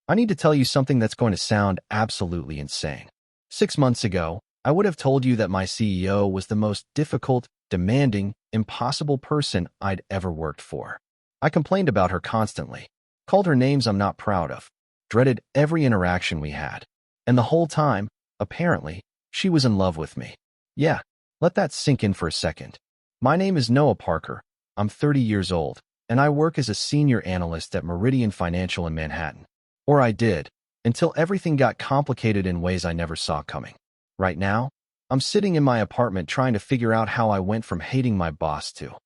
I need to tell you something that's going to sound absolutely insane. 6 months ago, I would have told you that my CEO was the most difficult, demanding, impossible person I'd ever worked for. I complained about her constantly, called her names I'm not proud of, dreaded every interaction we had. And the whole time, apparently, she was in love with me. Yeah, let that sink in for a second. My name is Noah Parker. I'm 30 years old, and I work as a senior analyst at Meridian Financial in Manhattan. Or I did, until everything got complicated in ways I never saw coming. Right now, I'm sitting in my apartment trying to figure out how I went from hating my boss to,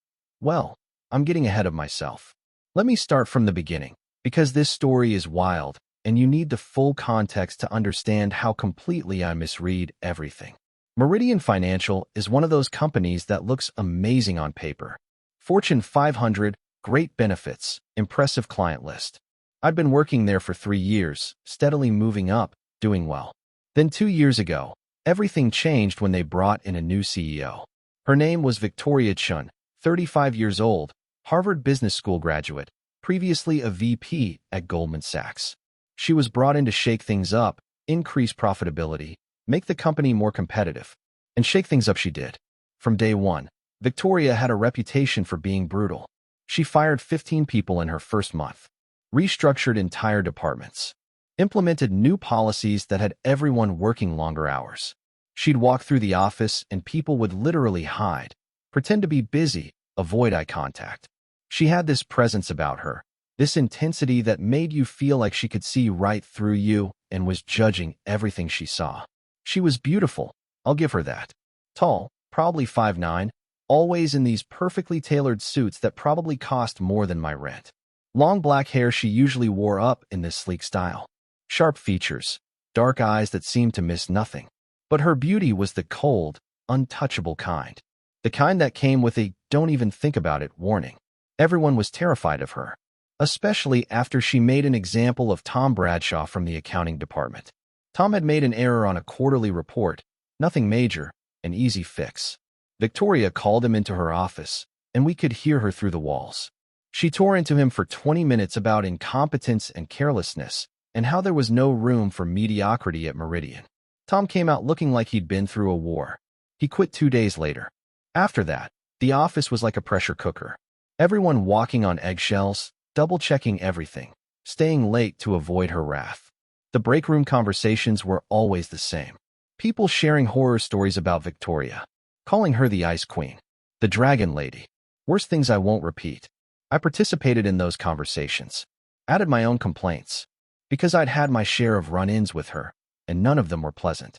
well, I'm getting ahead of myself. Let me start from the beginning, because this story is wild, and you need the full context to understand how completely I misread everything. Meridian Financial is one of those companies that looks amazing on paper. Fortune 500, great benefits, impressive client list. I'd been working there for 3 years, steadily moving up, doing well. Then 2 years ago, everything changed when they brought in a new CEO. Her name was Victoria Chun, 35 years old, Harvard Business School graduate, previously a VP at Goldman Sachs. She was brought in to shake things up, increase profitability, make the company more competitive. And shake things up she did. From day one, Victoria had a reputation for being brutal. She fired 15 people in her first month, restructured entire departments, implemented new policies that had everyone working longer hours. She'd walk through the office and people would literally hide, pretend to be busy, avoid eye contact. She had this presence about her, this intensity that made you feel like she could see right through you and was judging everything she saw. She was beautiful, I'll give her that. Tall, probably 5'9", always in these perfectly tailored suits that probably cost more than my rent. Long black hair she usually wore up in this sleek style. Sharp features, dark eyes that seemed to miss nothing. But her beauty was the cold, untouchable kind. The kind that came with a "don't even think about it" warning. Everyone was terrified of her, especially after she made an example of Tom Bradshaw from the accounting department. Tom had made an error on a quarterly report, nothing major, an easy fix. Victoria called him into her office, and we could hear her through the walls. She tore into him for 20 minutes about incompetence and carelessness, and how there was no room for mediocrity at Meridian. Tom came out looking like he'd been through a war. He quit 2 days later. After that, the office was like a pressure cooker. Everyone walking on eggshells, double-checking everything, staying late to avoid her wrath. The break room conversations were always the same. People sharing horror stories about Victoria, calling her the Ice Queen, the Dragon Lady. Worst things I won't repeat. I participated in those conversations, added my own complaints, because I'd had my share of run-ins with her, and none of them were pleasant.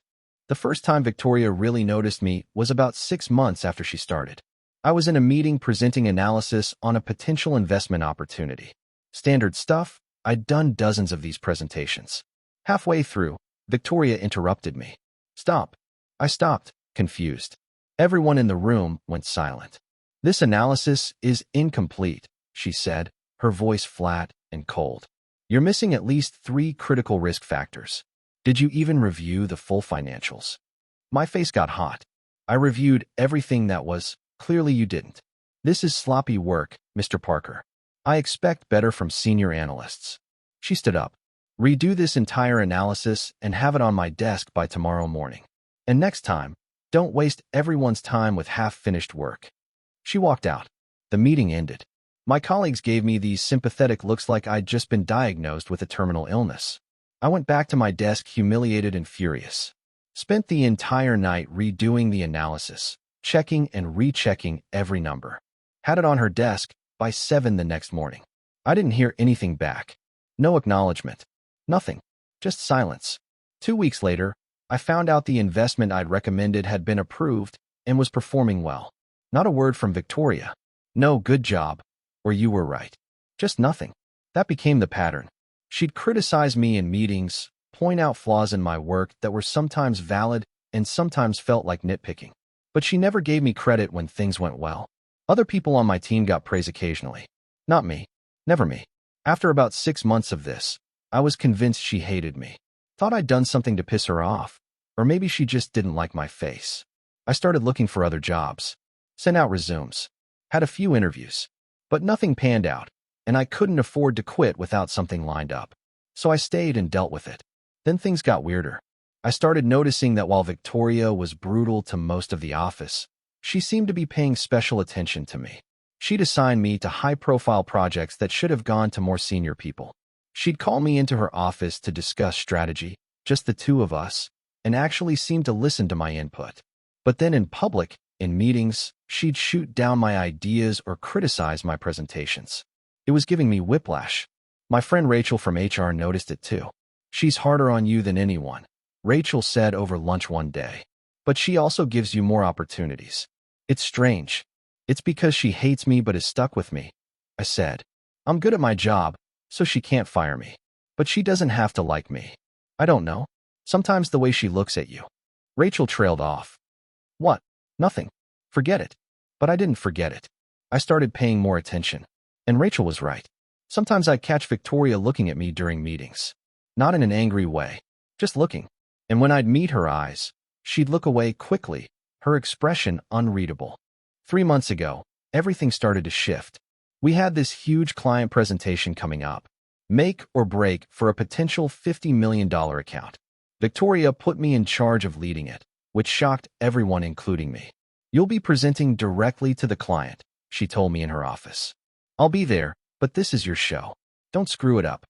The first time Victoria really noticed me was about 6 months after she started. I was in a meeting presenting analysis on a potential investment opportunity. Standard stuff, I'd done dozens of these presentations. Halfway through, Victoria interrupted me. "Stop." I stopped, confused. Everyone in the room went silent. "This analysis is incomplete," she said, her voice flat and cold. "You're missing at least 3 critical risk factors. Did you even review the full financials?" My face got hot. "I reviewed everything that was. Clearly you didn't. This is sloppy work, Mr. Parker. I expect better from senior analysts." She stood up. "Redo this entire analysis and have it on my desk by tomorrow morning. And next time, don't waste everyone's time with half-finished work." She walked out. The meeting ended. My colleagues gave me these sympathetic looks like I'd just been diagnosed with a terminal illness. I went back to my desk humiliated and furious. Spent the entire night redoing the analysis, checking and rechecking every number. Had it on her desk by 7 the next morning. I didn't hear anything back. No acknowledgement. Nothing. Just silence. 2 weeks later, I found out the investment I'd recommended had been approved and was performing well. Not a word from Victoria. No "good job" or "you were right." Just nothing. That became the pattern. She'd criticize me in meetings, point out flaws in my work that were sometimes valid and sometimes felt like nitpicking. But she never gave me credit when things went well. Other people on my team got praise occasionally. Not me. Never me. After about 6 months of this, I was convinced she hated me. Thought I'd done something to piss her off. Or maybe she just didn't like my face. I started looking for other jobs. Sent out resumes. Had a few interviews. But nothing panned out, and I couldn't afford to quit without something lined up. So I stayed and dealt with it. Then things got weirder. I started noticing that while Victoria was brutal to most of the office, she seemed to be paying special attention to me. She'd assign me to high-profile projects that should have gone to more senior people. She'd call me into her office to discuss strategy, just the two of us, and actually seemed to listen to my input. But then in public, in meetings, she'd shoot down my ideas or criticize my presentations. It was giving me whiplash. My friend Rachel from HR noticed it too. "She's harder on you than anyone," Rachel said over lunch one day. "But she also gives you more opportunities." "It's strange. It's because she hates me but is stuck with me," I said. "I'm good at my job, so she can't fire me. But she doesn't have to like me. I don't know. Sometimes the way she looks at you." Rachel trailed off. "What? Nothing. Forget it." But I didn't forget it. I started paying more attention. And Rachel was right. Sometimes I'd catch Victoria looking at me during meetings. Not in an angry way, just looking. And when I'd meet her eyes, she'd look away quickly, her expression unreadable. 3 months ago, everything started to shift. We had this huge client presentation coming up. Make or break for a potential $50 million account. Victoria put me in charge of leading it, which shocked everyone, including me. "You'll be presenting directly to the client," she told me in her office. "I'll be there, but this is your show. Don't screw it up."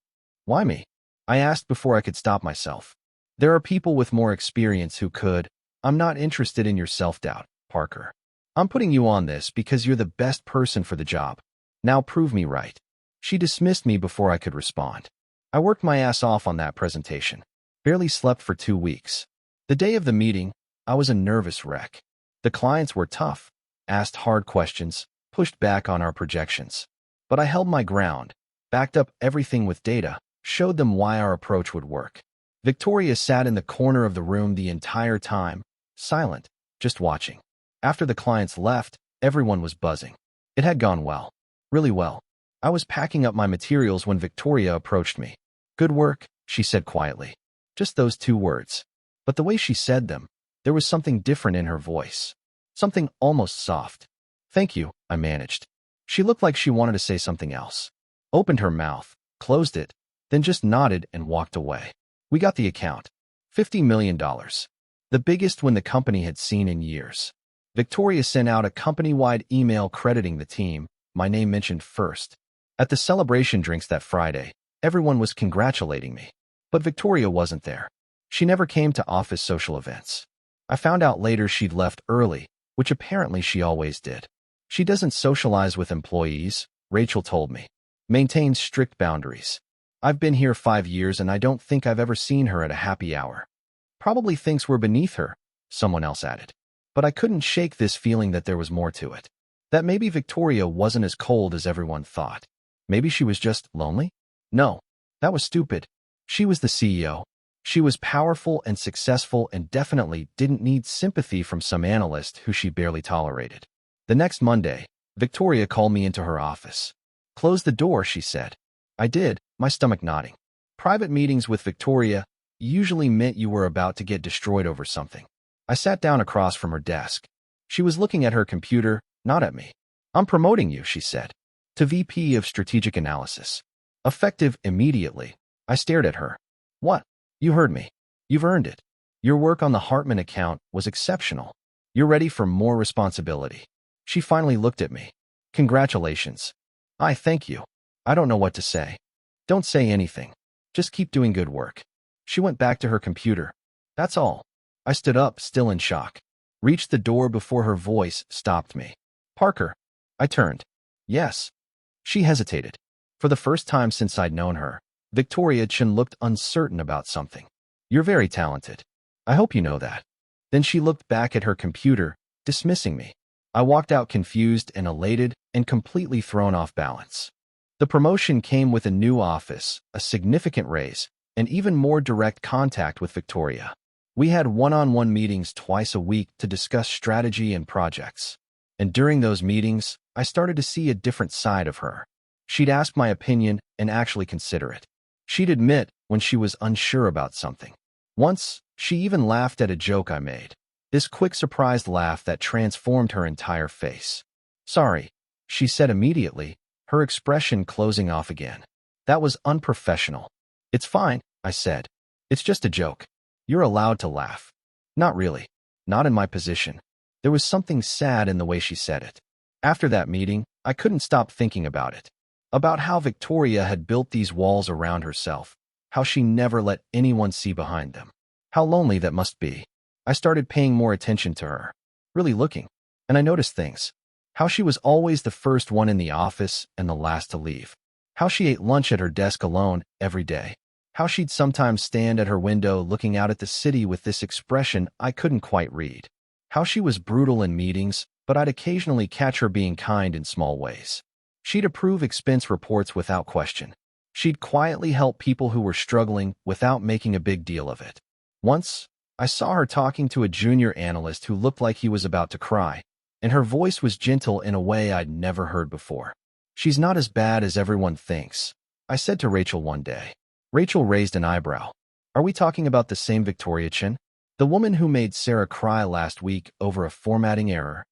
"Why me?" I asked before I could stop myself. "There are people with more experience who could." "I'm not interested in your self-doubt, Parker. I'm putting you on this because you're the best person for the job. Now prove me right." She dismissed me before I could respond. I worked my ass off on that presentation. Barely slept for 2 weeks. The day of the meeting, I was a nervous wreck. The clients were tough, asked hard questions, pushed back on our projections. But I held my ground, backed up everything with data, showed them why our approach would work. Victoria sat in the corner of the room the entire time, silent, just watching. After the clients left, everyone was buzzing. It had gone well, really well. I was packing up my materials when Victoria approached me. "Good work," she said quietly. Just those 2 words. But the way she said them, there was something different in her voice. Something almost soft. "Thank you," I managed. She looked like she wanted to say something else. Opened her mouth, closed it, then just nodded and walked away. We got the account. $50 million. The biggest win the company had seen in years. Victoria sent out a company-wide email crediting the team, my name mentioned first. At the celebration drinks that Friday, everyone was congratulating me. But Victoria wasn't there. She never came to office social events. I found out later she'd left early, which apparently she always did. She doesn't socialize with employees, Rachel told me. Maintains strict boundaries. I've been here 5 years and I don't think I've ever seen her at a happy hour. Probably thinks we're beneath her, someone else added. But I couldn't shake this feeling that there was more to it. That maybe Victoria wasn't as cold as everyone thought. Maybe she was just lonely? No, that was stupid. She was the CEO. She was powerful and successful and definitely didn't need sympathy from some analyst who she barely tolerated. The next Monday, Victoria called me into her office. "Close the door," she said. I did, my stomach nodding. Private meetings with Victoria usually meant you were about to get destroyed over something. I sat down across from her desk. She was looking at her computer, not at me. "I'm promoting you," she said, to VP of Strategic Analysis. Effective immediately. I stared at her. "What? You heard me. You've earned it. Your work on the Hartman account was exceptional. You're ready for more responsibility." She finally looked at me. "Congratulations." "I thank you. I don't know what to say." "Don't say anything. Just keep doing good work." She went back to her computer. "That's all." I stood up, still in shock. Reached the door before her voice stopped me. "Parker." I turned. "Yes." She hesitated. For the first time since I'd known her, Victoria Chin looked uncertain about something. "You're very talented. I hope you know that." Then she looked back at her computer, dismissing me. I walked out confused and elated and completely thrown off balance. The promotion came with a new office, a significant raise, and even more direct contact with Victoria. We had one-on-one meetings twice a week to discuss strategy and projects. And during those meetings, I started to see a different side of her. She'd ask my opinion and actually consider it. She'd admit when she was unsure about something. Once, she even laughed at a joke I made. This quick surprised laugh that transformed her entire face. "Sorry," she said immediately, her expression closing off again. "That was unprofessional." It's fine, I said. It's just a joke. You're allowed to laugh. Not really. Not in my position. There was something sad in the way she said it. After that meeting, I couldn't stop thinking about it. About how Victoria had built these walls around herself. How she never let anyone see behind them. How lonely that must be. I started paying more attention to her. Really looking. And I noticed things. How she was always the first one in the office and the last to leave. How she ate lunch at her desk alone every day. How she'd sometimes stand at her window looking out at the city with this expression I couldn't quite read. How she was brutal in meetings, but I'd occasionally catch her being kind in small ways. She'd approve expense reports without question. She'd quietly help people who were struggling without making a big deal of it. Once, I saw her talking to a junior analyst who looked like he was about to cry, and her voice was gentle in a way I'd never heard before. She's not as bad as everyone thinks, I said to Rachel one day. Rachel raised an eyebrow. Are we talking about the same Victoria Chin? The woman who made Sarah cry last week over a formatting error.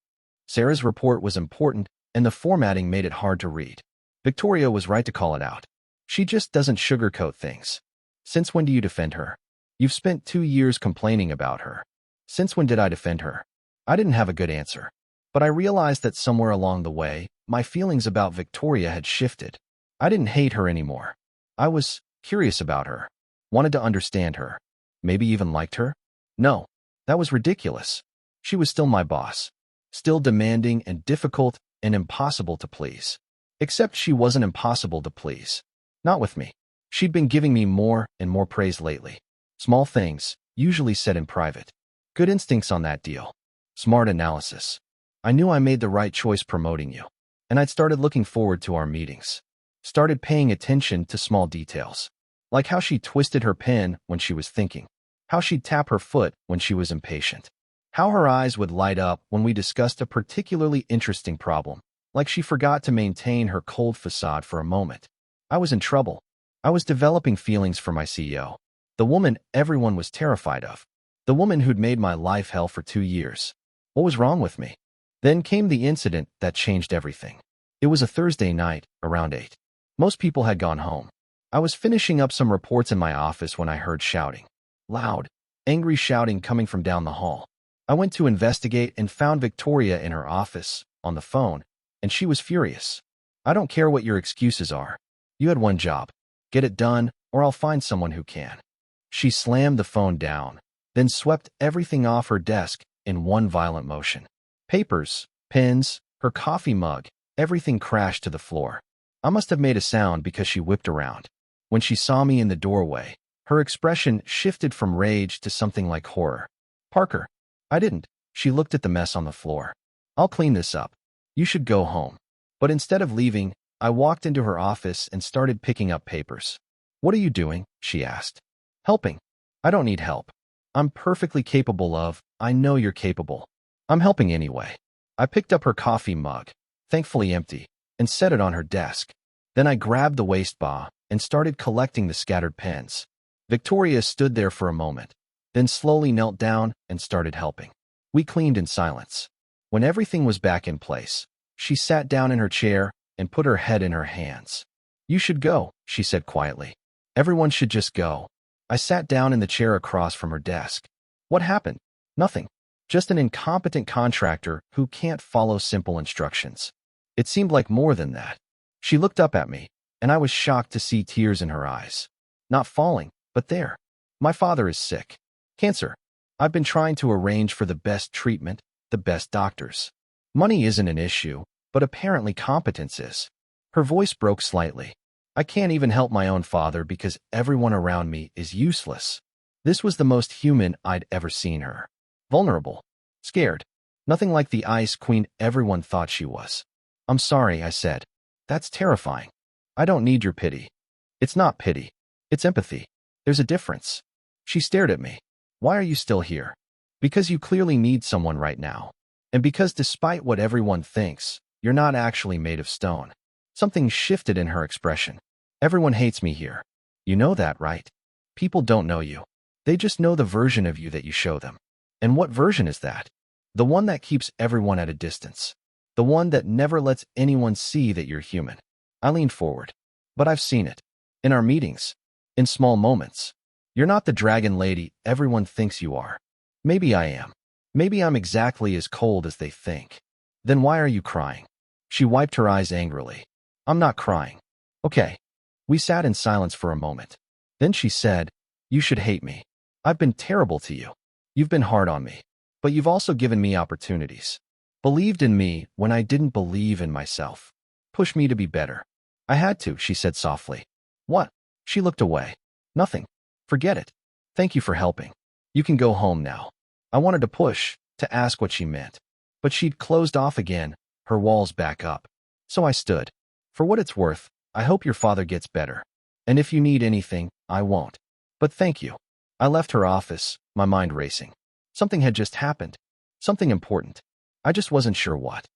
Sarah's report was important, and the formatting made it hard to read. Victoria was right to call it out. She just doesn't sugarcoat things. Since when do you defend her? You've spent 2 years complaining about her. Since when did I defend her? I didn't have a good answer. But I realized that somewhere along the way, my feelings about Victoria had shifted. I didn't hate her anymore. I was curious about her, wanted to understand her, maybe even liked her. No, that was ridiculous. She was still my boss, still demanding and difficult and impossible to please. Except she wasn't impossible to please. Not with me. She'd been giving me more and more praise lately. Small things, usually said in private. Good instincts on that deal. Smart analysis. I knew I made the right choice promoting you. And I'd started looking forward to our meetings. Started paying attention to small details. Like how she twisted her pen when she was thinking. How she'd tap her foot when she was impatient. How her eyes would light up when we discussed a particularly interesting problem. Like she forgot to maintain her cold facade for a moment. I was in trouble. I was developing feelings for my CEO. The woman everyone was terrified of. The woman who'd made my life hell for 2 years. What was wrong with me? Then came the incident that changed everything. It was a Thursday night, around 8. Most people had gone home. I was finishing up some reports in my office when I heard shouting. Loud, angry shouting coming from down the hall. I went to investigate and found Victoria in her office, on the phone, and she was furious. I don't care what your excuses are. You had one job. Get it done, or I'll find someone who can. She slammed the phone down, then swept everything off her desk in one violent motion. Papers, pens, her coffee mug, everything crashed to the floor. I must have made a sound because she whipped around. When she saw me in the doorway, her expression shifted from rage to something like horror. Parker. I didn't. She looked at the mess on the floor. I'll clean this up. You should go home. But instead of leaving, I walked into her office and started picking up papers. What are you doing? She asked. Helping. I don't need help. I'm perfectly capable of, I know you're capable. I'm helping anyway. I picked up her coffee mug, thankfully empty, and set it on her desk. Then I grabbed the waste bar and started collecting the scattered pens. Victoria stood there for a moment, then slowly knelt down and started helping. We cleaned in silence. When everything was back in place, she sat down in her chair and put her head in her hands. You should go, she said quietly. Everyone should just go. I sat down in the chair across from her desk. What happened? Nothing. Just an incompetent contractor who can't follow simple instructions. It seemed like more than that. She looked up at me, and I was shocked to see tears in her eyes. Not falling, but there. My father is sick. Cancer. I've been trying to arrange for the best treatment, the best doctors. Money isn't an issue, but apparently competence is. Her voice broke slightly. I can't even help my own father because everyone around me is useless. This was the most human I'd ever seen her. Vulnerable. Scared. Nothing like the ice queen everyone thought she was. I'm sorry, I said. That's terrifying. I don't need your pity. It's not pity. It's empathy. There's a difference. She stared at me. Why are you still here? Because you clearly need someone right now. And because despite what everyone thinks, you're not actually made of stone. Something shifted in her expression. Everyone hates me here. You know that, right? People don't know you. They just know the version of you that you show them. And what version is that? The one that keeps everyone at a distance. The one that never lets anyone see that you're human. I leaned forward. But I've seen it. In our meetings. In small moments. You're not the dragon lady everyone thinks you are. Maybe I am. Maybe I'm exactly as cold as they think. Then why are you crying? She wiped her eyes angrily. I'm not crying. Okay. We sat in silence for a moment. Then she said, you should hate me. I've been terrible to you. You've been hard on me. But you've also given me opportunities. Believed in me when I didn't believe in myself. Pushed me to be better. I had to, she said softly. What? She looked away. Nothing. Forget it. Thank you for helping. You can go home now. I wanted to push, to ask what she meant. But she'd closed off again, her walls back up. So I stood. For what it's worth, I hope your father gets better. And if you need anything, I won't. But thank you. I left her office, my mind racing. Something had just happened. Something important. I just wasn't sure what.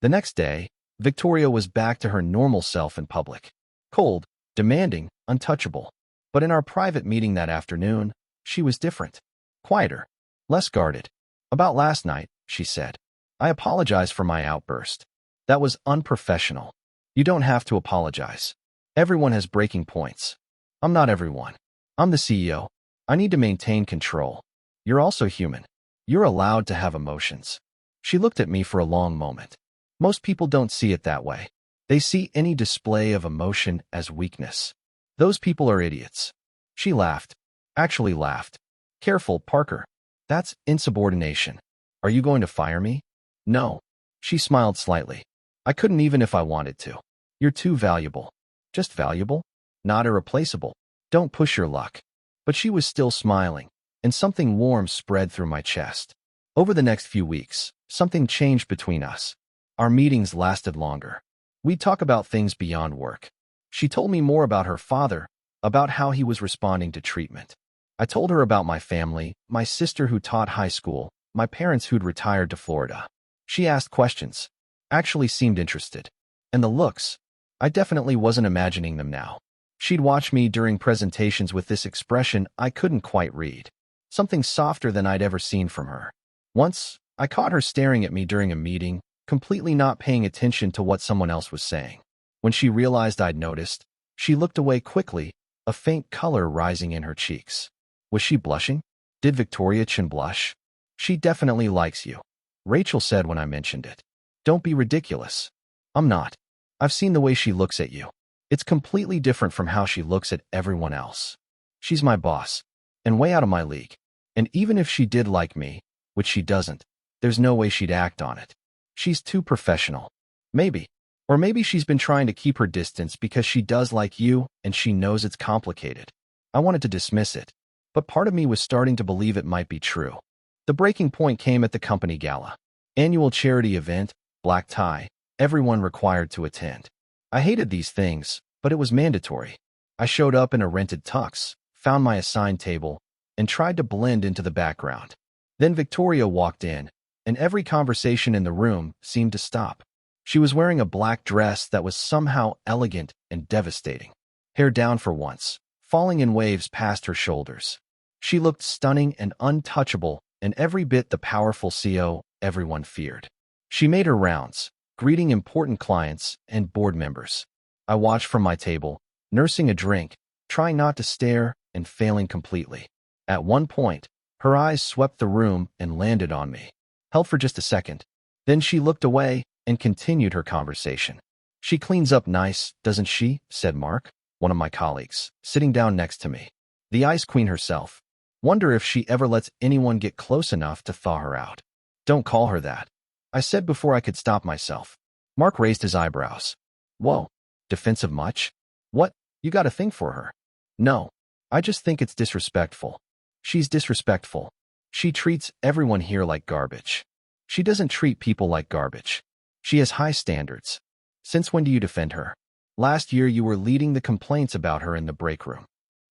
The next day, Victoria was back to her normal self in public. Cold, demanding, untouchable. But in our private meeting that afternoon, she was different. Quieter. Less guarded. About last night, she said. I apologize for my outburst. That was unprofessional. You don't have to apologize. Everyone has breaking points. I'm not everyone. I'm the CEO. I need to maintain control. You're also human. You're allowed to have emotions. She looked at me for a long moment. Most people don't see it that way. They see any display of emotion as weakness. Those people are idiots. She laughed. Actually laughed. Careful, Parker. That's insubordination. Are you going to fire me? No. She smiled slightly. I couldn't even if I wanted to. You're too valuable. Just valuable? Not irreplaceable. Don't push your luck. But she was still smiling, and something warm spread through my chest. Over the next few weeks, something changed between us. Our meetings lasted longer. We'd talk about things beyond work. She told me more about her father, about how he was responding to treatment. I told her about my family, my sister who taught high school, my parents who'd retired to Florida. She asked questions, actually seemed interested. And the looks, I definitely wasn't imagining them now. She'd watch me during presentations with this expression I couldn't quite read. Something softer than I'd ever seen from her. Once, I caught her staring at me during a meeting, completely not paying attention to what someone else was saying. When she realized I'd noticed, she looked away quickly, a faint color rising in her cheeks. Was she blushing? Did Victoria Chin blush? She definitely likes you, Rachel said when I mentioned it. Don't be ridiculous. I'm not. I've seen the way she looks at you. It's completely different from how she looks at everyone else. She's my boss, and way out of my league. And even if she did like me, which she doesn't, there's no way she'd act on it. She's too professional. Maybe. Or maybe she's been trying to keep her distance because she does like you and she knows it's complicated. I wanted to dismiss it, but part of me was starting to believe it might be true. The breaking point came at the company gala. Annual charity event, black tie, everyone required to attend. I hated these things, but it was mandatory. I showed up in a rented tux, found my assigned table, and tried to blend into the background. Then Victoria walked in, and every conversation in the room seemed to stop. She was wearing a black dress that was somehow elegant and devastating. Hair down for once, falling in waves past her shoulders. She looked stunning and untouchable, and every bit the powerful CEO everyone feared. She made her rounds, greeting important clients and board members. I watched from my table, nursing a drink, trying not to stare and failing completely. At one point, her eyes swept the room and landed on me. Held for just a second. Then she looked away and continued her conversation. She cleans up nice, doesn't she? Said Mark, one of my colleagues, sitting down next to me. The ice queen herself. Wonder if she ever lets anyone get close enough to thaw her out. Don't call her that, I said before I could stop myself. Mark raised his eyebrows. Whoa, defensive much? What, you got a thing for her? No, I just think it's disrespectful. She's disrespectful. She treats everyone here like garbage. She doesn't treat people like garbage. She has high standards. Since when do you defend her? Last year you were leading the complaints about her in the break room.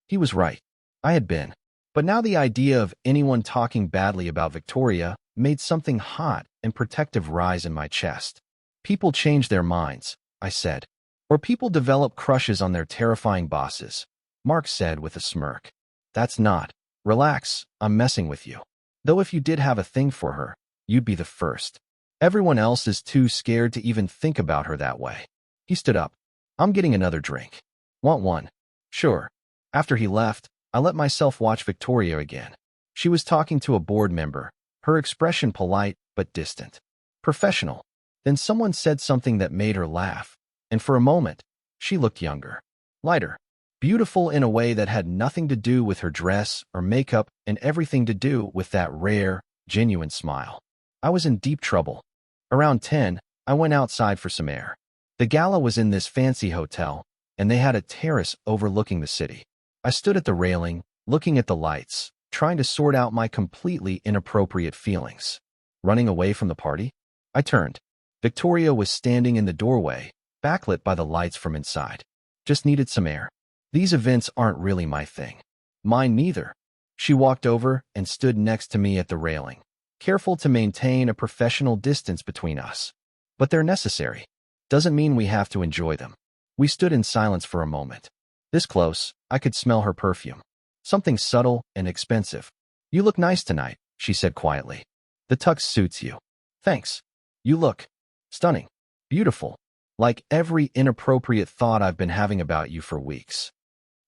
He was right. I had been. But now the idea of anyone talking badly about Victoria made something hot and protective rise in my chest. People change their minds, I said. Or people develop crushes on their terrifying bosses, Mark said with a smirk. That's not. Relax, I'm messing with you. Though if you did have a thing for her, you'd be the first. Everyone else is too scared to even think about her that way. He stood up. I'm getting another drink. Want one? Sure. After he left, I let myself watch Victoria again. She was talking to a board member, her expression polite but distant. Professional. Then someone said something that made her laugh, and for a moment, she looked younger, lighter, beautiful in a way that had nothing to do with her dress or makeup and everything to do with that rare, genuine smile. I was in deep trouble. Around 10, I went outside for some air. The gala was in this fancy hotel, and they had a terrace overlooking the city. I stood at the railing, looking at the lights, trying to sort out my completely inappropriate feelings. Running away from the party? I turned. Victoria was standing in the doorway, backlit by the lights from inside. Just needed some air. These events aren't really my thing. Mine neither. She walked over and stood next to me at the railing, careful to maintain a professional distance between us. But they're necessary. Doesn't mean we have to enjoy them. We stood in silence for a moment. This close, I could smell her perfume. Something subtle and expensive. You look nice tonight, she said quietly. The tux suits you. Thanks. You look stunning. Beautiful. Like every inappropriate thought I've been having about you for weeks.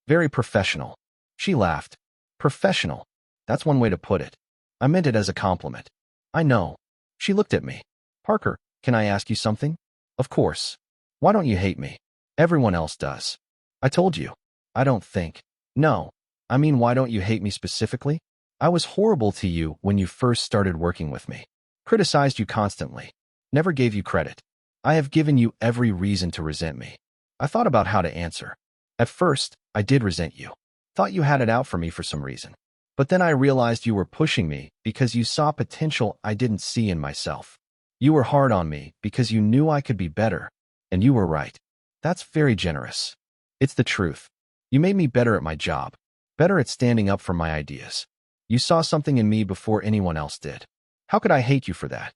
Very professional. She laughed. Professional. That's one way to put it. I meant it as a compliment. I know. She looked at me. Parker, can I ask you something? Of course. Why don't you hate me? Everyone else does. I told you. I don't think. No. I mean, why don't you hate me specifically? I was horrible to you when you first started working with me. Criticized you constantly. Never gave you credit. I have given you every reason to resent me. I thought about how to answer. At first, I did resent you. Thought you had it out for me for some reason. But then I realized you were pushing me because you saw potential I didn't see in myself. You were hard on me because you knew I could be better. And you were right. That's very generous. It's the truth. You made me better at my job. Better at standing up for my ideas. You saw something in me before anyone else did. How could I hate you for that?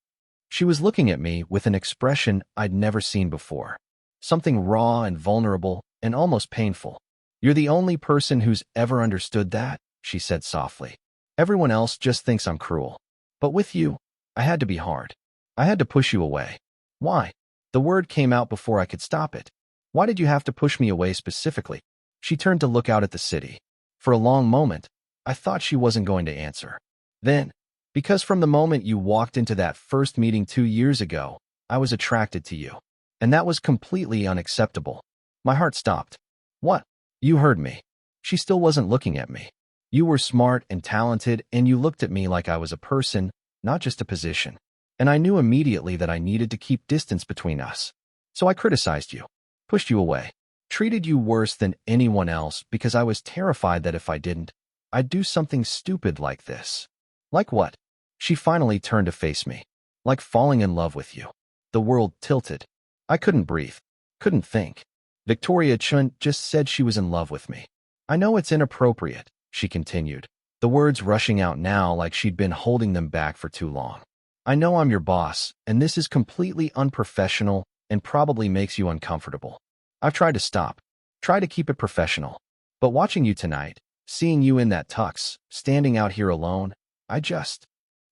She was looking at me with an expression I'd never seen before. Something raw and vulnerable and almost painful. You're the only person who's ever understood that, she said softly. Everyone else just thinks I'm cruel. But with you, I had to be hard. I had to push you away. Why? The word came out before I could stop it. Why did you have to push me away specifically? She turned to look out at the city. For a long moment, I thought she wasn't going to answer. Then, because from the moment you walked into that first meeting 2 years ago, I was attracted to you. And that was completely unacceptable. My heart stopped. What? You heard me. She still wasn't looking at me. You were smart and talented, and you looked at me like I was a person, not just a position. And I knew immediately that I needed to keep distance between us. So I criticized you, pushed you away, treated you worse than anyone else because I was terrified that if I didn't, I'd do something stupid like this. Like what? She finally turned to face me. Like falling in love with you. The world tilted. I couldn't breathe. Couldn't think. Victoria Chun just said she was in love with me. I know it's inappropriate, she continued, the words rushing out now like she'd been holding them back for too long. I know I'm your boss, and this is completely unprofessional and probably makes you uncomfortable. I've tried to stop, try to keep it professional. But watching you tonight, seeing you in that tux, standing out here alone,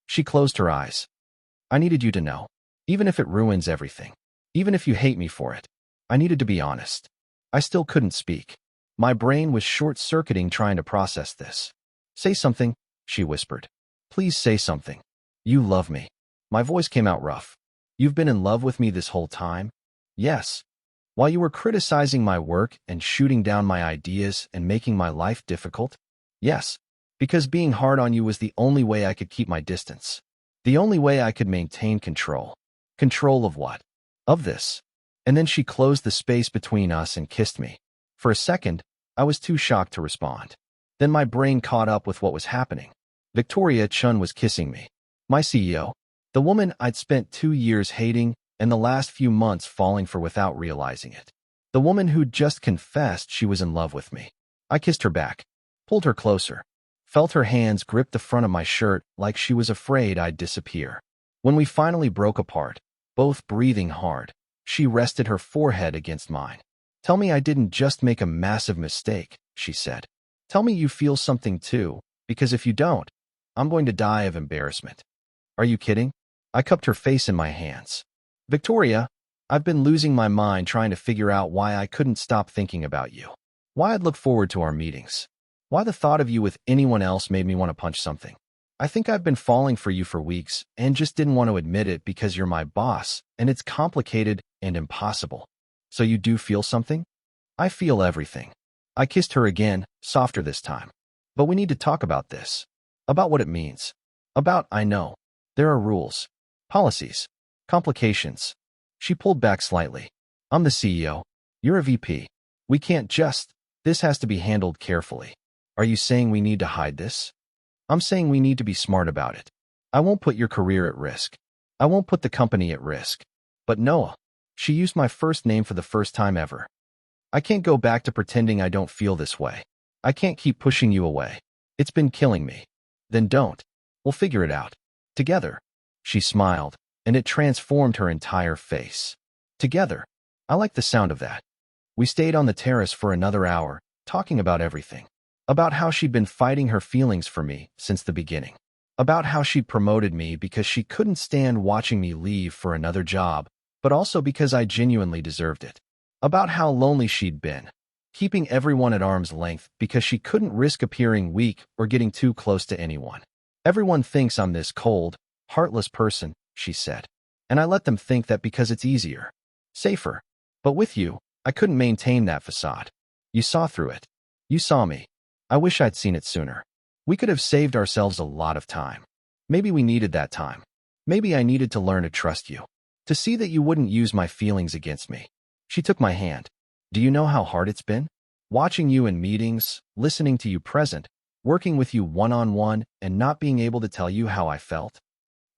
She closed her eyes. I needed you to know, even if it ruins everything, even if you hate me for it. I needed to be honest. I still couldn't speak. My brain was short-circuiting trying to process this. Say something, she whispered. Please say something. You love me. My voice came out rough. You've been in love with me this whole time? Yes. While you were criticizing my work and shooting down my ideas and making my life difficult? Yes. Because being hard on you was the only way I could keep my distance. The only way I could maintain control. Control of what? Of this. And then she closed the space between us and kissed me. For a second, I was too shocked to respond. Then my brain caught up with what was happening. Victoria Chun was kissing me. My CEO. The woman I'd spent 2 years hating and the last few months falling for without realizing it. The woman who'd just confessed she was in love with me. I kissed her back, pulled her closer, felt her hands grip the front of my shirt like she was afraid I'd disappear. When we finally broke apart, both breathing hard, she rested her forehead against mine. Tell me I didn't just make a massive mistake, she said. Tell me you feel something too, because if you don't, I'm going to die of embarrassment. Are you kidding? I cupped her face in my hands. Victoria, I've been losing my mind trying to figure out why I couldn't stop thinking about you. Why I'd look forward to our meetings. Why the thought of you with anyone else made me want to punch something. I think I've been falling for you for weeks and just didn't want to admit it because you're my boss and it's complicated and impossible. So you do feel something? I feel everything. I kissed her again, softer this time. But we need to talk about this. About what it means. I know. There are rules. Policies. Complications. She pulled back slightly. I'm the CEO. You're a VP. We can't just. This has to be handled carefully. Are you saying we need to hide this? I'm saying we need to be smart about it. I won't put your career at risk. I won't put the company at risk. But Noah. She used my first name for the first time ever. I can't go back to pretending I don't feel this way. I can't keep pushing you away. It's been killing me. Then don't. We'll figure it out. Together. She smiled, and it transformed her entire face. Together. I like the sound of that. We stayed on the terrace for another hour, talking about everything. About how she'd been fighting her feelings for me since the beginning. About how she'd promoted me because she couldn't stand watching me leave for another job, but also because I genuinely deserved it. About how lonely she'd been, keeping everyone at arm's length because she couldn't risk appearing weak or getting too close to anyone. Everyone thinks I'm this cold, heartless person, she said. And I let them think that because it's easier. Safer. But with you, I couldn't maintain that facade. You saw through it. You saw me. I wish I'd seen it sooner. We could have saved ourselves a lot of time. Maybe we needed that time. Maybe I needed to learn to trust you. To see that you wouldn't use my feelings against me. She took my hand. Do you know how hard it's been? Watching you in meetings, listening to you present, working with you one-on-one, and not being able to tell you how I felt?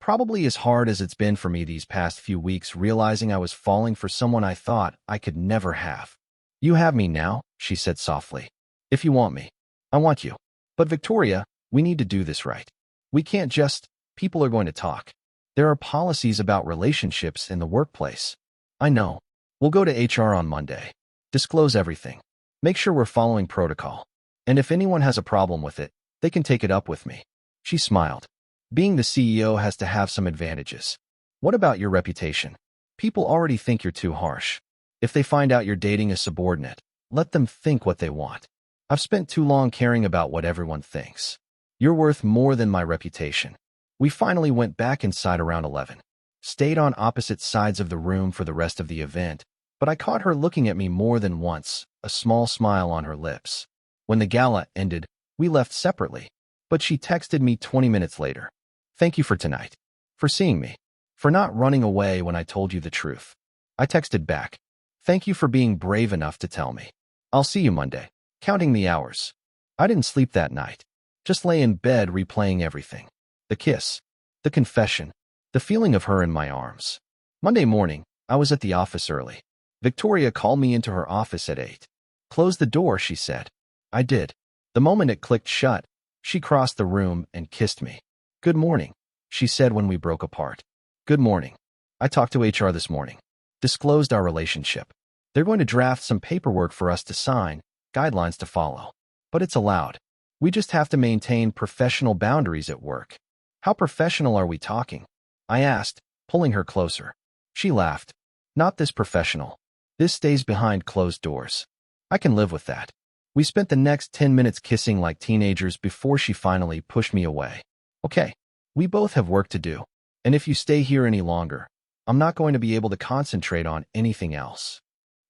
Probably as hard as it's been for me these past few weeks realizing I was falling for someone I thought I could never have. You have me now, she said softly. If you want me. I want you. But Victoria, we need to do this right. We can't just. People are going to talk. There are policies about relationships in the workplace. I know. We'll go to HR on Monday. Disclose everything. Make sure we're following protocol. And if anyone has a problem with it, they can take it up with me. She smiled. Being the CEO has to have some advantages. What about your reputation? People already think you're too harsh. If they find out you're dating a subordinate, let them think what they want. I've spent too long caring about what everyone thinks. You're worth more than my reputation. We finally went back inside around 11. Stayed on opposite sides of the room for the rest of the event, but I caught her looking at me more than once, a small smile on her lips. When the gala ended, we left separately, but she texted me 20 minutes later. Thank you for tonight. For seeing me. For not running away when I told you the truth. I texted back. Thank you for being brave enough to tell me. I'll see you Monday. Counting the hours. I didn't sleep that night. Just lay in bed replaying everything. The kiss. The confession. The feeling of her in my arms. Monday morning, I was at the office early. Victoria called me into her office at 8. Close the door, she said. I did. The moment it clicked shut, she crossed the room and kissed me. Good morning, she said when we broke apart. Good morning. I talked to HR this morning. Disclosed our relationship. They're going to draft some paperwork for us to sign, guidelines to follow. But it's allowed. We just have to maintain professional boundaries at work. How professional are we talking? I asked, pulling her closer. She laughed. Not this professional. This stays behind closed doors. I can live with that. We spent the next 10 minutes kissing like teenagers before she finally pushed me away. Okay, we both have work to do. And if you stay here any longer, I'm not going to be able to concentrate on anything else.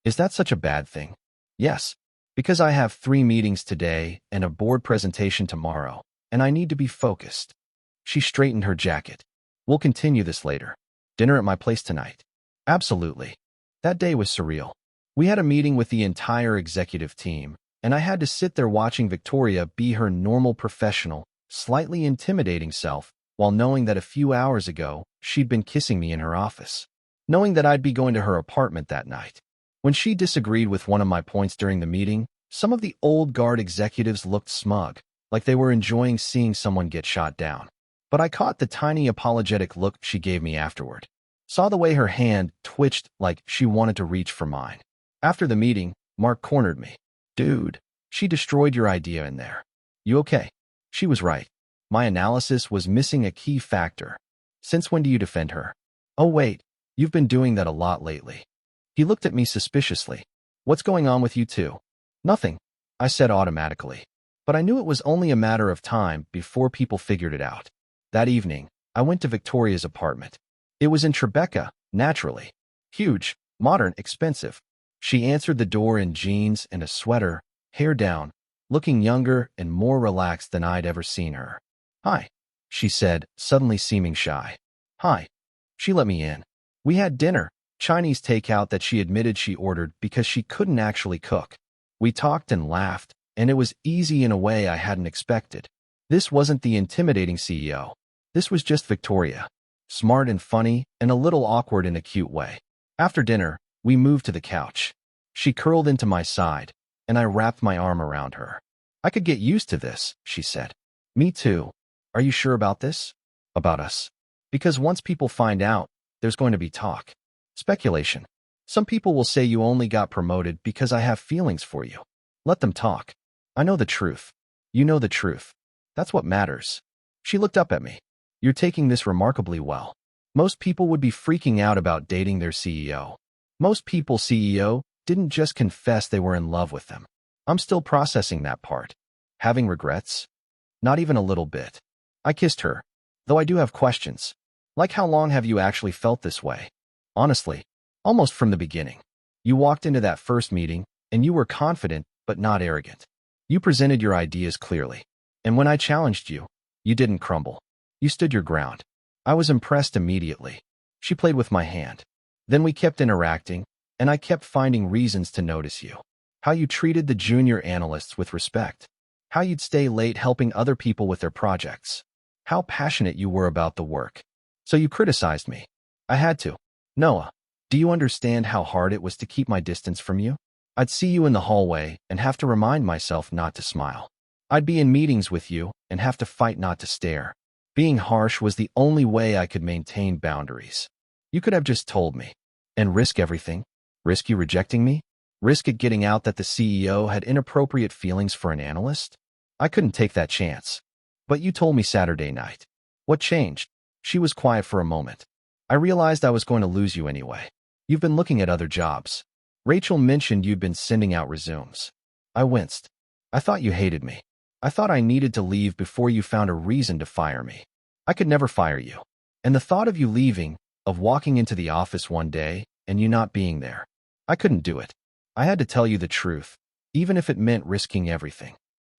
Is that such a bad thing? Yes. Because I have 3 meetings today and a board presentation tomorrow, and I need to be focused. She straightened her jacket. We'll continue this later. Dinner at my place tonight. Absolutely. That day was surreal. We had a meeting with the entire executive team, and I had to sit there watching Victoria be her normal professional, slightly intimidating self, while knowing that a few hours ago, she'd been kissing me in her office. Knowing that I'd be going to her apartment that night. When she disagreed with one of my points during the meeting, some of the old guard executives looked smug, like they were enjoying seeing someone get shot down. But I caught the tiny apologetic look she gave me afterward. Saw the way her hand twitched like she wanted to reach for mine. After the meeting, Mark cornered me. Dude, she destroyed your idea in there. You okay? She was right. My analysis was missing a key factor. Since when do you defend her? Oh wait, you've been doing that a lot lately. He looked at me suspiciously. What's going on with you two? Nothing. I said automatically. But I knew it was only a matter of time before people figured it out. That evening, I went to Victoria's apartment. It was in Tribeca, naturally. Huge, modern, expensive. She answered the door in jeans and a sweater, hair down, looking younger and more relaxed than I'd ever seen her. "Hi," she said, suddenly seeming shy. "Hi." She let me in. We had dinner, Chinese takeout that she admitted she ordered because she couldn't actually cook. We talked and laughed, and it was easy in a way I hadn't expected. This wasn't the intimidating CEO. This was just Victoria. Smart and funny, and a little awkward in a cute way. After dinner, we moved to the couch. She curled into my side, and I wrapped my arm around her. "I could get used to this," she said. "Me too. Are you sure about this? About us? Because once people find out, there's going to be talk. Speculation. Some people will say you only got promoted because I have feelings for you. Let them talk. I know the truth. You know the truth. That's what matters." She looked up at me. "You're taking this remarkably well. Most people would be freaking out about dating their CEO. Most people's CEO didn't just confess they were in love with them. I'm still processing that part. Having regrets? Not even a little bit." I kissed her, though I do have questions. Like, how long have you actually felt this way? Honestly, almost from the beginning. You walked into that first meeting, and you were confident, but not arrogant. You presented your ideas clearly. And when I challenged you, you didn't crumble. You stood your ground. I was impressed immediately. She played with my hand. Then we kept interacting, and I kept finding reasons to notice you. How you treated the junior analysts with respect. How you'd stay late helping other people with their projects. How passionate you were about the work. So you criticized me. I had to. Noah, do you understand how hard it was to keep my distance from you? I'd see you in the hallway and have to remind myself not to smile. I'd be in meetings with you and have to fight not to stare. Being harsh was the only way I could maintain boundaries. You could have just told me. And risk everything. Risk you rejecting me? Risk it getting out that the CEO had inappropriate feelings for an analyst? I couldn't take that chance. But you told me Saturday night. What changed? She was quiet for a moment. I realized I was going to lose you anyway. You've been looking at other jobs. Rachel mentioned you'd been sending out resumes. I winced. I thought you hated me. I thought I needed to leave before you found a reason to fire me. I could never fire you. And the thought of you leaving, of walking into the office one day, and you not being there, I couldn't do it. I had to tell you the truth, even if it meant risking everything.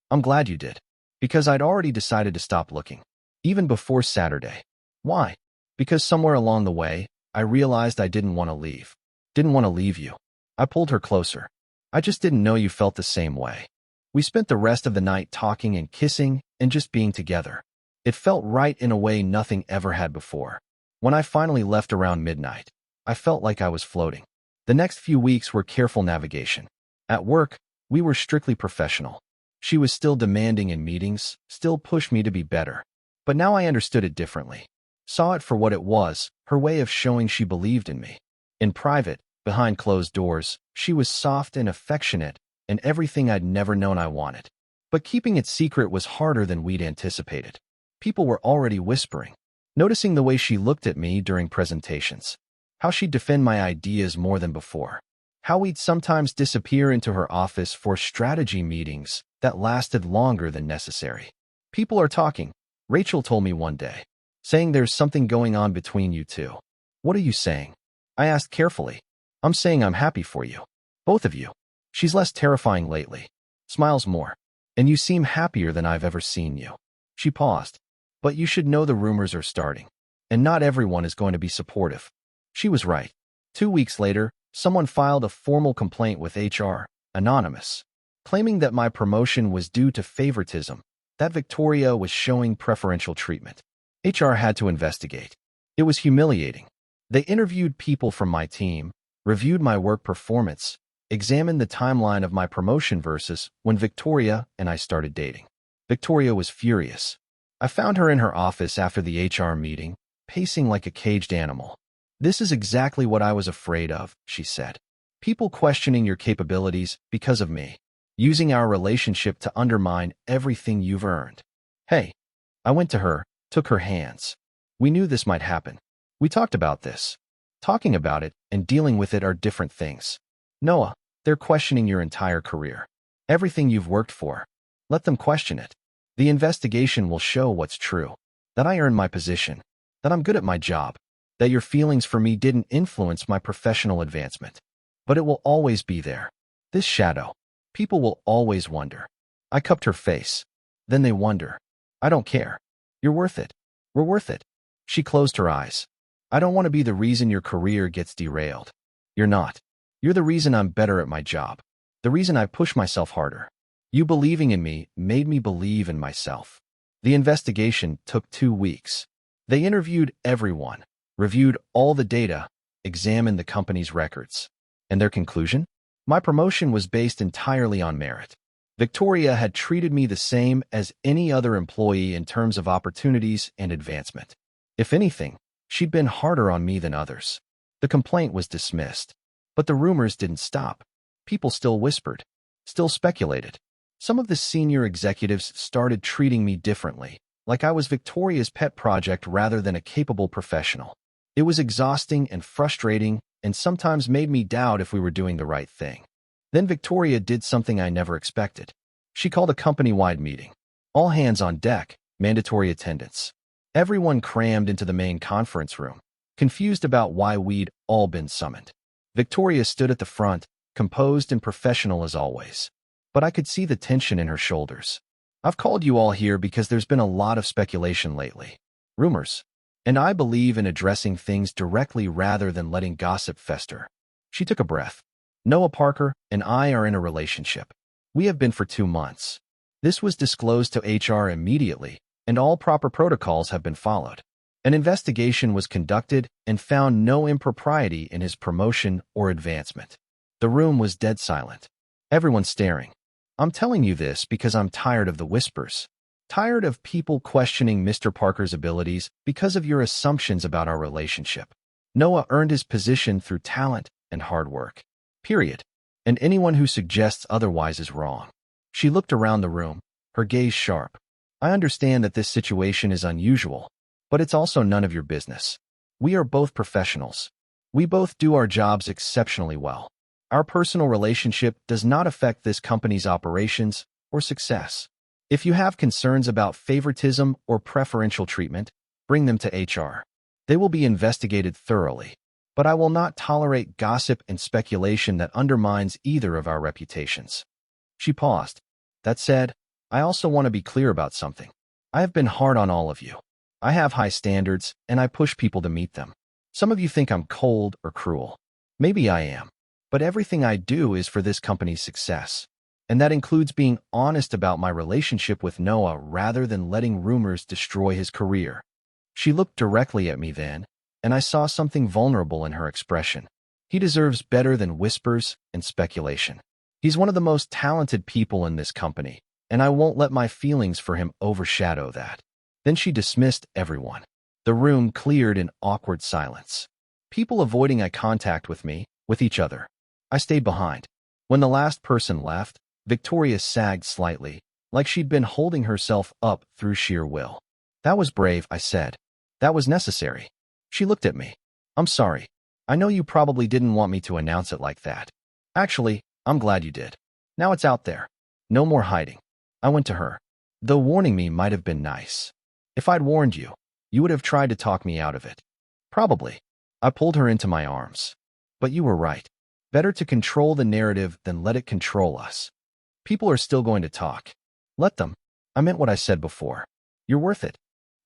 I'm glad you did, because I'd already decided to stop looking, even before Saturday. Why? Because somewhere along the way, I realized I didn't want to leave. Didn't want to leave you. I pulled her closer. I just didn't know you felt the same way. We spent the rest of the night talking and kissing and just being together. It felt right in a way nothing ever had before. When I finally left around midnight, I felt like I was floating. The next few weeks were careful navigation. At work, we were strictly professional. She was still demanding in meetings, still pushed me to be better. But now I understood it differently. Saw it for what it was, her way of showing she believed in me. In private, behind closed doors, she was soft and affectionate, and everything I'd never known I wanted. But keeping it secret was harder than we'd anticipated. People were already whispering, noticing the way she looked at me during presentations, how she'd defend my ideas more than before, how we'd sometimes disappear into her office for strategy meetings that lasted longer than necessary. "People are talking," Rachel told me one day, "saying there's something going on between you two." "What are you saying?" I asked carefully. "I'm saying I'm happy for you. Both of you. She's less terrifying lately. Smiles more. And you seem happier than I've ever seen you." She paused. "But you should know the rumors are starting. And not everyone is going to be supportive." She was right. 2 weeks later, someone filed a formal complaint with HR, anonymous, claiming that my promotion was due to favoritism, that Victoria was showing preferential treatment. HR had to investigate. It was humiliating. They interviewed people from my team, reviewed my work performance, examined the timeline of my promotion versus when Victoria and I started dating. Victoria was furious. I found her in her office after the HR meeting, pacing like a caged animal. "This is exactly what I was afraid of," she said. "People questioning your capabilities because of me, using our relationship to undermine everything you've earned." "Hey." I went to her, took her hands. "We knew this might happen. We talked about this. Talking about it and dealing with it are different things. Noah, they're questioning your entire career. Everything you've worked for. Let them question it. The investigation will show what's true. That I earned my position. That I'm good at my job. That your feelings for me didn't influence my professional advancement. But it will always be there. This shadow. People will always wonder. I cupped her face. Then they wonder. I don't care. You're worth it. We're worth it. She closed her eyes. I don't want to be the reason your career gets derailed. You're not. You're the reason I'm better at my job. The reason I push myself harder. You believing in me made me believe in myself. The investigation took 2 weeks. They interviewed everyone, reviewed all the data, examined the company's records. And their conclusion? My promotion was based entirely on merit. Victoria had treated me the same as any other employee in terms of opportunities and advancement. If anything, she'd been harder on me than others. The complaint was dismissed. But the rumors didn't stop. People still whispered, still speculated. Some of the senior executives started treating me differently, like I was Victoria's pet project rather than a capable professional. It was exhausting and frustrating, and sometimes made me doubt if we were doing the right thing. Then Victoria did something I never expected. She called a company-wide meeting. All hands on deck, mandatory attendance. Everyone crammed into the main conference room, confused about why we'd all been summoned. Victoria stood at the front, composed and professional as always. But I could see the tension in her shoulders. I've called you all here because there's been a lot of speculation lately. Rumors. And I believe in addressing things directly rather than letting gossip fester. She took a breath. Noah Parker and I are in a relationship. We have been for 2 months. This was disclosed to HR immediately, and all proper protocols have been followed. An investigation was conducted and found no impropriety in his promotion or advancement. The room was dead silent. Everyone staring. I'm telling you this because I'm tired of the whispers. Tired of people questioning Mr. Parker's abilities because of your assumptions about our relationship. Noah earned his position through talent and hard work. Period. And anyone who suggests otherwise is wrong. She looked around the room, her gaze sharp. I understand that this situation is unusual, but it's also none of your business. We are both professionals. We both do our jobs exceptionally well. Our personal relationship does not affect this company's operations or success. If you have concerns about favoritism or preferential treatment, bring them to HR. They will be investigated thoroughly. But I will not tolerate gossip and speculation that undermines either of our reputations. She paused. That said, I also want to be clear about something. I have been hard on all of you. I have high standards, and I push people to meet them. Some of you think I'm cold or cruel. Maybe I am. But everything I do is for this company's success. And that includes being honest about my relationship with Noah rather than letting rumors destroy his career. She looked directly at me then, and I saw something vulnerable in her expression. He deserves better than whispers and speculation. He's one of the most talented people in this company, and I won't let my feelings for him overshadow that. Then she dismissed everyone. The room cleared in awkward silence. People avoiding eye contact with me, with each other. I stayed behind. When the last person left, Victoria sagged slightly, like she'd been holding herself up through sheer will. That was brave, I said. That was necessary. She looked at me. I'm sorry. I know you probably didn't want me to announce it like that. Actually, I'm glad you did. Now it's out there. No more hiding. I went to her. Though warning me might have been nice. If I'd warned you, you would have tried to talk me out of it. Probably. I pulled her into my arms. But you were right. Better to control the narrative than let it control us. People are still going to talk. Let them. I meant what I said before. You're worth it.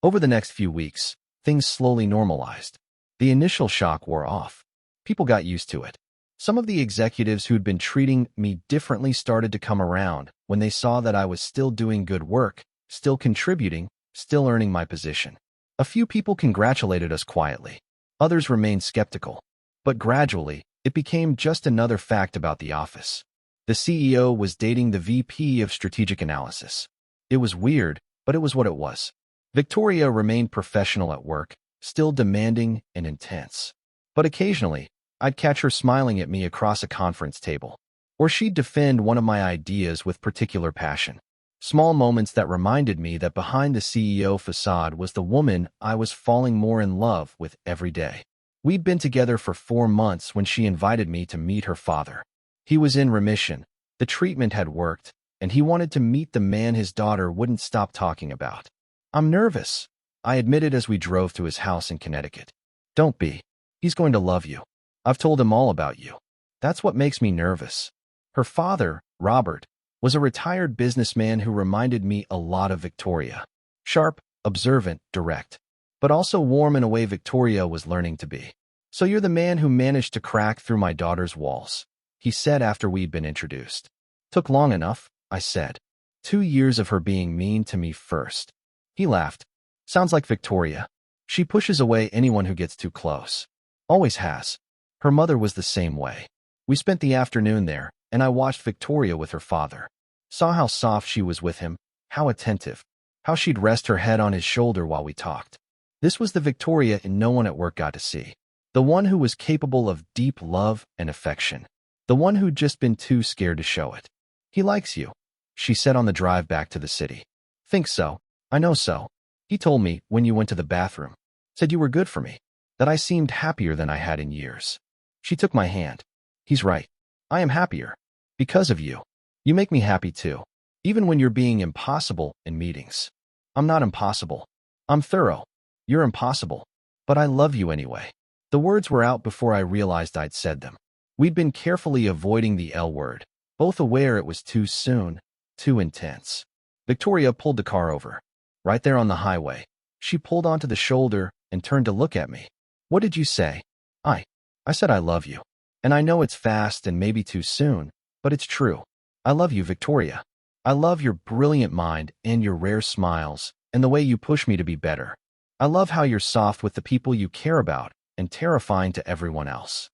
Over the next few weeks, things slowly normalized. The initial shock wore off. People got used to it. Some of the executives who'd been treating me differently started to come around when they saw that I was still doing good work, still contributing, still earning my position. A few people congratulated us quietly. Others remained skeptical. But gradually, it became just another fact about the office. The CEO was dating the VP of Strategic Analysis. It was weird, but it was what it was. Victoria remained professional at work, still demanding and intense. But occasionally, I'd catch her smiling at me across a conference table. Or she'd defend one of my ideas with particular passion. Small moments that reminded me that behind the CEO facade was the woman I was falling more in love with every day. We'd been together for 4 months when she invited me to meet her father. He was in remission, The treatment had worked, and he wanted to meet the man his daughter wouldn't stop talking about. I'm nervous, I admitted as we drove to his house in Connecticut. Don't be. He's going to love you. I've told him all about you. That's what makes me nervous. Her father, Robert, was a retired businessman who reminded me a lot of Victoria. Sharp, observant, direct, but also warm in a way Victoria was learning to be. So you're the man who managed to crack through my daughter's walls, he said after we'd been introduced. Took long enough, I said. 2 years of her being mean to me first. He laughed. Sounds like Victoria. She pushes away anyone who gets too close. Always has. Her mother was the same way. We spent the afternoon there, and I watched Victoria with her father. Saw how soft she was with him, how attentive, how she'd rest her head on his shoulder while we talked. This was the Victoria no one at work got to see. The one who was capable of deep love and affection. The one who'd just been too scared to show it. He likes you, she said on the drive back to the city. Think so. I know so. He told me when you went to the bathroom. Said you were good for me. That I seemed happier than I had in years. She took my hand. He's right. I am happier. Because of you. You make me happy too. Even when you're being impossible in meetings. I'm not impossible. I'm thorough. You're impossible. But I love you anyway. The words were out before I realized I'd said them. We'd been carefully avoiding the L word, both aware it was too soon, too intense. Victoria pulled the car over. Right there on the highway. She pulled onto the shoulder and turned to look at me. What did you say? I said I love you. And I know it's fast and maybe too soon, but it's true. I love you, Victoria. I love your brilliant mind and your rare smiles and the way you push me to be better. I love how you're soft with the people you care about and terrifying to everyone else.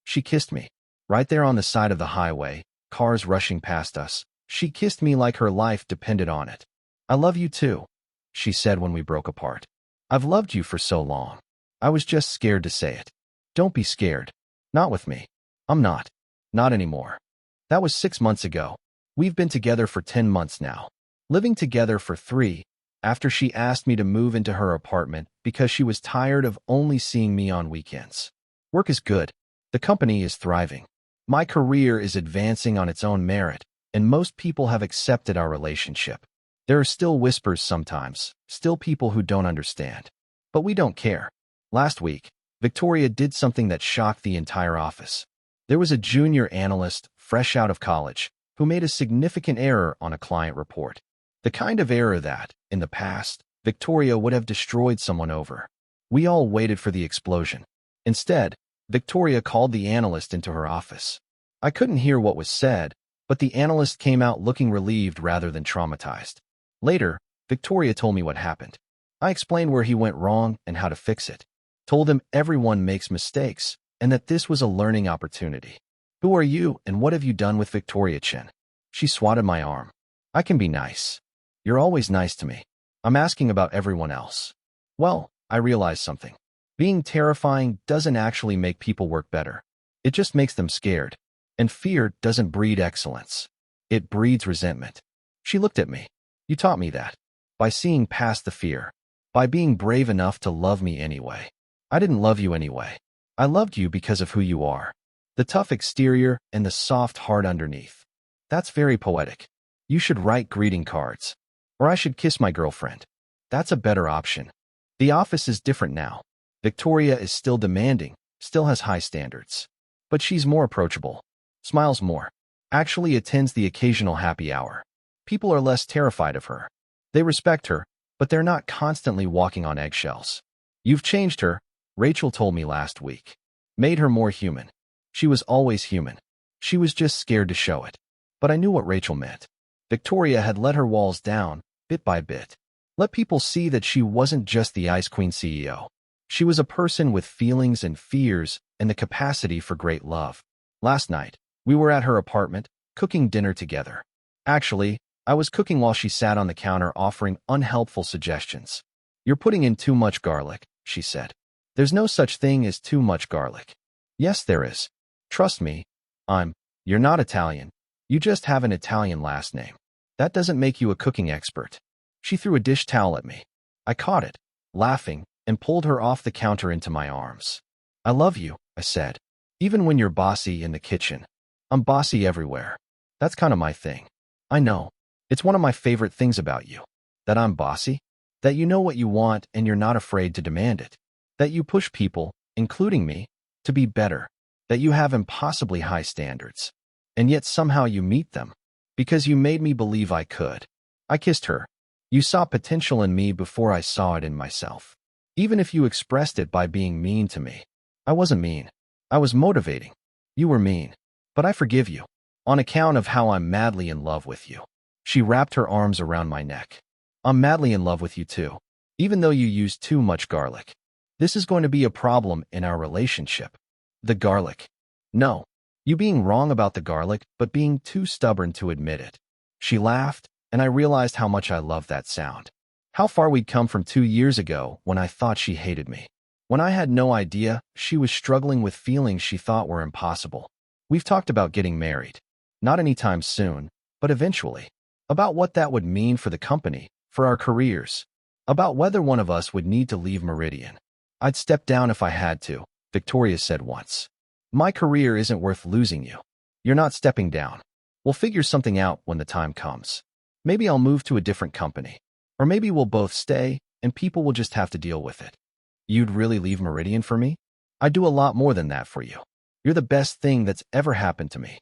She kissed me. Right there on the side of the highway, cars rushing past us. She kissed me like her life depended on it. I love you too, she said when we broke apart. I've loved you for so long. I was just scared to say it. Don't be scared. Not with me. I'm not. Not anymore. That was 6 months ago. We've been together for 10 months now. Living together for 3, after she asked me to move into her apartment because she was tired of only seeing me on weekends. Work is good. The company is thriving. My career is advancing on its own merit, and most people have accepted our relationship. There are still whispers sometimes, still people who don't understand. But we don't care. Last week, Victoria did something that shocked the entire office. There was a junior analyst, fresh out of college, who made a significant error on a client report. The kind of error that, in the past, Victoria would have destroyed someone over. We all waited for the explosion. Instead, Victoria called the analyst into her office. I couldn't hear what was said, but the analyst came out looking relieved rather than traumatized. Later, Victoria told me what happened. I explained where he went wrong and how to fix it. Told him everyone makes mistakes and that this was a learning opportunity. Who are you and what have you done with Victoria Chen? She swatted my arm. I can be nice. You're always nice to me. I'm asking about everyone else. Well, I realized something. Being terrifying doesn't actually make people work better. It just makes them scared. And fear doesn't breed excellence. It breeds resentment. She looked at me. You taught me that. By seeing past the fear. By being brave enough to love me anyway. I didn't love you anyway. I loved you because of who you are. The tough exterior and the soft heart underneath. That's very poetic. You should write greeting cards. Or I should kiss my girlfriend. That's a better option. The office is different now. Victoria is still demanding, still has high standards. But she's more approachable. Smiles more. Actually attends the occasional happy hour. People are less terrified of her. They respect her, but they're not constantly walking on eggshells. You've changed her, Rachel told me last week. Made her more human. She was always human. She was just scared to show it. But I knew what Rachel meant. Victoria had let her walls down, bit by bit. Let people see that she wasn't just the Ice Queen CEO. She was a person with feelings and fears and the capacity for great love. Last night, we were at her apartment, cooking dinner together. Actually, I was cooking while she sat on the counter offering unhelpful suggestions. You're putting in too much garlic, she said. There's no such thing as too much garlic. Yes, there is. Trust me. You're not Italian. You just have an Italian last name. That doesn't make you a cooking expert. She threw a dish towel at me. I caught it, laughing, and pulled her off the counter into my arms. I love you, I said. Even when you're bossy in the kitchen. I'm bossy everywhere. That's kind of my thing. I know. It's one of my favorite things about you. That I'm bossy. That you know what you want and you're not afraid to demand it. That you push people, including me, to be better. That you have impossibly high standards. And yet somehow you meet them. Because you made me believe I could. I kissed her. You saw potential in me before I saw it in myself. Even if you expressed it by being mean to me. I wasn't mean. I was motivating. You were mean. But I forgive you. On account of how I'm madly in love with you. She wrapped her arms around my neck. I'm madly in love with you too. Even though you use too much garlic. This is going to be a problem in our relationship. The garlic. No. You being wrong about the garlic, but being too stubborn to admit it. She laughed, and I realized how much I loved that sound. How far we'd come from 2 years ago when I thought she hated me. When I had no idea, she was struggling with feelings she thought were impossible. We've talked about getting married. Not anytime soon, but eventually. About what that would mean for the company, for our careers. About whether one of us would need to leave Meridian. I'd step down if I had to, Victoria said once. My career isn't worth losing you. You're not stepping down. We'll figure something out when the time comes. Maybe I'll move to a different company. Or maybe we'll both stay, and people will just have to deal with it. You'd really leave Meridian for me? I'd do a lot more than that for you. You're the best thing that's ever happened to me.